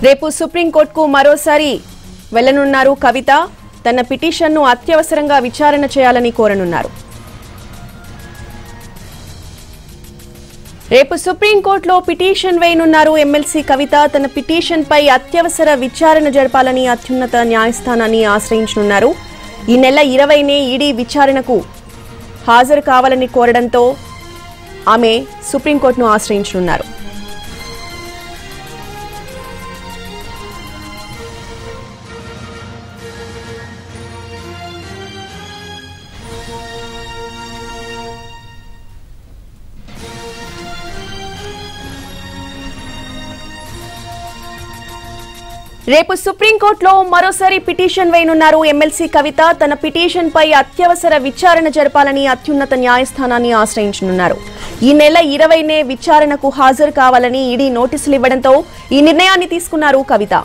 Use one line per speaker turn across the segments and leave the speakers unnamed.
రేపు సుప్రీంకోర్టుకు మరోసారి వెళ్లనున్నారు కవిత. తన పిటిషన్ను అత్యవసరంగా విచారణ చేయాలని కోరనున్నారు. రేపు సుప్రీంకోర్టులో పిటిషన్ వేయనున్నారు ఎమ్మెల్సీ కవిత. తన పిటిషన్పై అత్యవసర విచారణ జరపాలని అత్యున్నత న్యాయస్థానాన్ని ఆశ్రయించనున్నారు. ఈ నెల 20నే ఈడీ విచారణకు హాజరు కావాలని కోరడంతో ఆమె సుప్రీంకోర్టును ఆశ్రయించనున్నారు. రేపు సుప్రీంకోర్టులో మరోసారి పిటిషన్ వేయనున్నారు ఎమ్మెల్సీ కవిత. తన పిటిషన్పై అత్యవసర విచారణ జరపాలని అత్యున్నత న్యాయస్థానాన్ని ఆశ్రయించనున్నారు. ఈ నెల 20నే విచారణకు హాజరు కావాలని ఈడీ నోటీసులు ఇవ్వడంతో ఈ నిర్ణయాన్ని తీసుకున్నారు కవిత.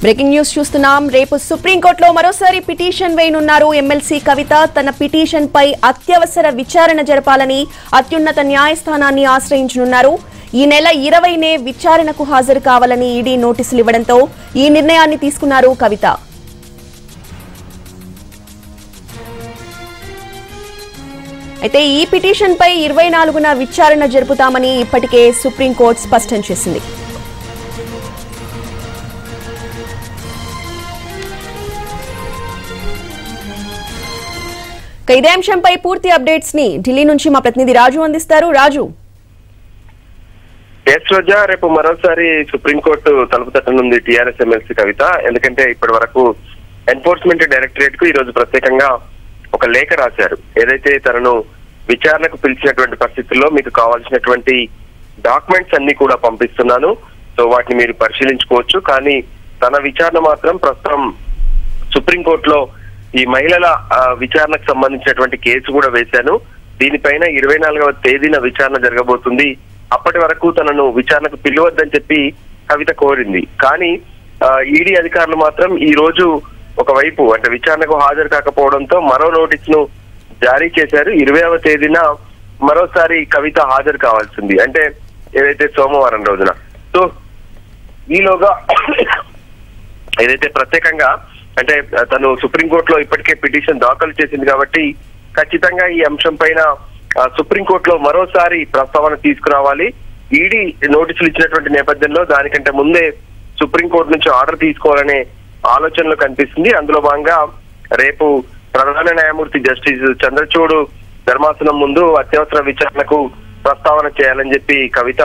బ్రేకింగ్ న్యూస్ చూస్తున్నాం. రేపు సుప్రీంకోర్టులో మరోసారి పిటిషన్ వేయనున్నారు ఎమ్మెల్సీ కవిత. తన పిటిషన్ పై అత్యవసర విచారణ జరపాలని అత్యున్నత న్యాయస్థానాన్ని ఆశ్రయించనున్నారు. ఈ నెల 20నే విచారణకు హాజరు కావాలని ఈడీ నోటీసులు ఇవ్వడంతో ఈ నిర్ణయాన్ని తీసుకున్నారు కవిత. అయితే ఈ పిటిషన్ పై 24న విచారణ జరుపుతామని ఇప్పటికే సుప్రీంకోర్టు స్పష్టం చేసింది. ఇదే అంశంపై పూర్తి అప్డేట్స్ ని ఢిల్లీ నుంచి మా ప్రతినిధి రాజు అందిస్తారు. రాజు,
రోజా రేపు మరోసారి సుప్రీంకోర్టు తలుపు తట్టనుంది టీఆర్ఎస్ ఎమ్మెల్సీ కవిత. ఎందుకంటే ఇప్పటి వరకు ఎన్ఫోర్స్మెంట్ డైరెక్టరేట్ కు ఈ రోజు ప్రత్యేకంగా ఒక లేఖ రాశారు. ఏదైతే తనను విచారణకు పిలిచినటువంటి పరిస్థితుల్లో మీకు కావాల్సినటువంటి డాక్యుమెంట్స్ అన్ని కూడా పంపిస్తున్నాను, సో వాటిని మీరు పరిశీలించుకోవచ్చు. కానీ తన విచారణ మాత్రం ప్రస్తుతం సుప్రీంకోర్టులో ఈ మహిళల విచారణకు సంబంధించినటువంటి కేసు కూడా వేశాను. దీనిపైన 24వ తేదీన విచారణ జరగబోతుంది. అప్పటి వరకు తనను విచారణకు పిలవద్దని చెప్పి కవిత కోరింది. కానీ ఈడీ అధికారులు మాత్రం ఈ రోజు ఒకవైపు అంటే విచారణకు హాజరు కాకపోవడంతో మరో నోటీస్ ను జారీ చేశారు. 20వ తేదీన మరోసారి కవిత హాజరు కావాల్సింది, అంటే ఏదైతే సోమవారం రోజున. సో ఈలోగా ఏదైతే ప్రత్యేకంగా అంటే తను సుప్రీంకోర్టులో ఇప్పటికే పిటిషన్ దాఖలు చేసింది కాబట్టి ఖచ్చితంగా ఈ అంశం పైన సుప్రీంకోర్టులో మరోసారి ప్రస్తావన తీసుకురావాలి. ఈడీ నోటీసులు ఇచ్చినటువంటి నేపథ్యంలో దానికంటే ముందే సుప్రీంకోర్టు నుంచి ఆర్డర్ తీసుకోవాలనే ఆలోచనలో కనిపిస్తుంది. అందులో భాగంగా రేపు ప్రధాన న్యాయమూర్తి జస్టిస్ చంద్రచూడ్ ధర్మాసనం ముందు అత్యవసర విచారణకు ప్రస్తావన చేయాలని చెప్పి కవిత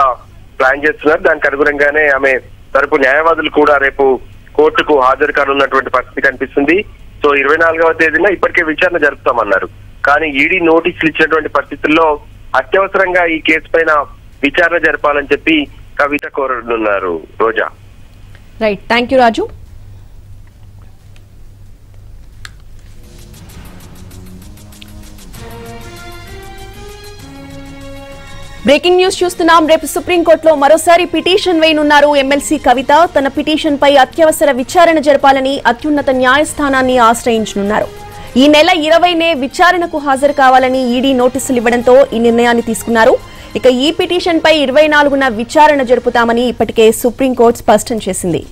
ప్లాన్ చేస్తున్నారు. దానికి అనుగుణంగానే ఆమె తరపు న్యాయవాదులు కూడా రేపు కోర్టుకు హాజరు కానున్నటువంటి పరిస్థితి కనిపిస్తుంది. సో 24వ తేదీన ఇప్పటికే విచారణ జరుపుతామన్నారు. కానీ ఈడీ నోటీసులు ఇచ్చినటువంటి పరిస్థితుల్లో అత్యవసరంగా ఈ కేసు పైన విచారణ జరపాలని చెప్పి కవిత కోరనున్నారు. Roja,
right, thank you Raju. Breaking news చూస్తున్నాం. రేపు సుప్రీంకోర్టులో మరోసారి పిటిషన్ వేయనున్నారు ఎమ్మెల్సీ కవిత. తన పిటిషన్ పై అత్యవసర విచారణ జరపాలని అత్యున్నత న్యాయస్థానాన్ని ఆశ్రయించనున్నారు. ఈ నెల 20నే విచారణకు హాజరు కావాలని ఈడీ నోటీసులు ఇవ్వడంతో ఈ నిర్ణయాన్ని తీసుకున్నారు. ఇక ఈ పిటిషన్ పై 24న విచారణ జరుపుతామని ఇప్పటికే సుప్రీంకోర్టు స్పష్టం చేసింది.